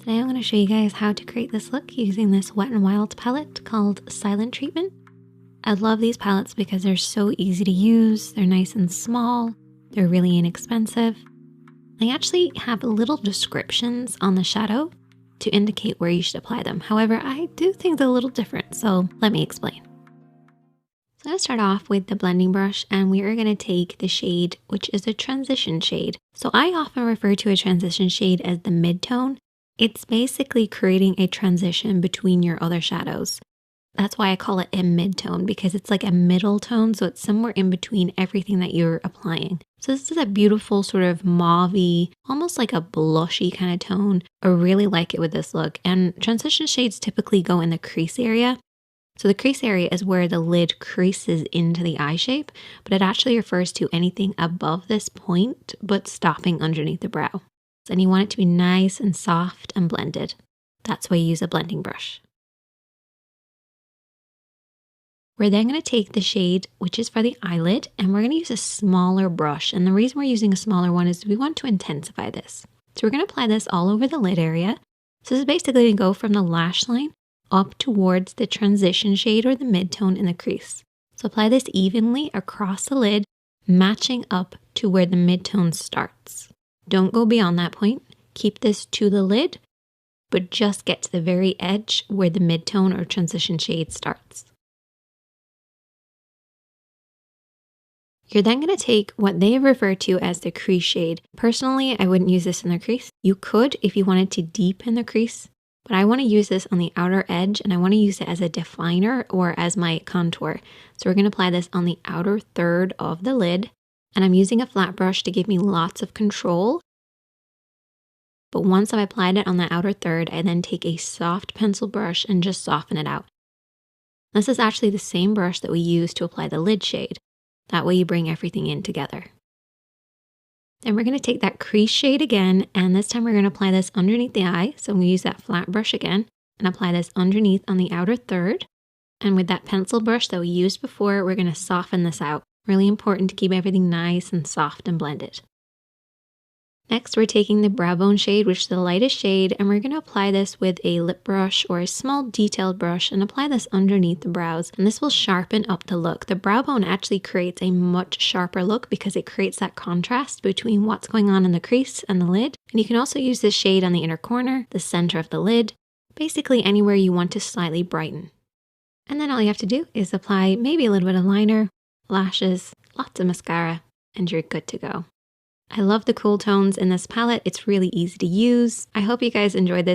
Today I'm going to show you guys how to create this look using this Wet n Wild palette called Silent Treatment. I love these palettes because they're so easy to use, they're nice and small, they're really inexpensive. They actually have little descriptions on the shadow to indicate where you should apply them. However, I do think they're a little different, so let me explain. So I'm going to start off with the blending brush, and we are going to take the shade, which is a transition shade. So I often refer to a transition shade as the mid-tone. It's basically creating a transition between your other shadows. That's why I call it a mid-tone, because it's like a middle tone, so it's somewhere in between everything that you're applying. So this is a beautiful sort of mauve-y, almost like a blushy kind of tone. I really like it with this look. And transition shades typically go in the crease area. So the crease area is where the lid creases into the eye shape, but it actually refers to anything above this point, but stopping underneath the brow. And you want it to be nice and soft and blended. That's why you use a blending brush. We're then going to take the shade, which is for the eyelid, and we're going to use a smaller brush. And the reason we're using a smaller one is we want to intensify this. So we're going to apply this all over the lid area. So this is basically going to go from the lash line up towards the transition shade or the mid-tone in the crease. So apply this evenly across the lid, matching up to where the mid-tone starts. Don't go beyond that point. Keep this to the lid, but just get to the very edge where the mid-tone or transition shade starts. You're then going to take what they refer to as the crease shade. Personally, I wouldn't use this in the crease. You could if you wanted to deepen the crease, but I want to use this on the outer edge, and I want to use it as a definer or as my contour. So we're going to apply this on the outer third of the lid. And I'm using a flat brush to give me lots of control. But once I've applied it on the outer third, I then take a soft pencil brush and just soften it out. This is actually the same brush that we use to apply the lid shade. That way you bring everything in together. Then we're going to take that crease shade again, and this time we're going to apply this underneath the eye. So I'm going to use that flat brush again and apply this underneath on the outer third. And with that pencil brush that we used before, we're going to soften this out. Really important to keep everything nice and soft and blended. Next, we're taking the brow bone shade, which is the lightest shade, and we're going to apply this with a lip brush or a small detailed brush and apply this underneath the brows. And this will sharpen up the look. The brow bone actually creates a much sharper look because it creates that contrast between what's going on in the crease and the lid. And you can also use this shade on the inner corner, the center of the lid, basically anywhere you want to slightly brighten. And then all you have to do is apply maybe a little bit of liner, lashes, lots of mascara, and you're good to go. I love the cool tones in this palette. It's really easy to use. I hope you guys enjoyed this.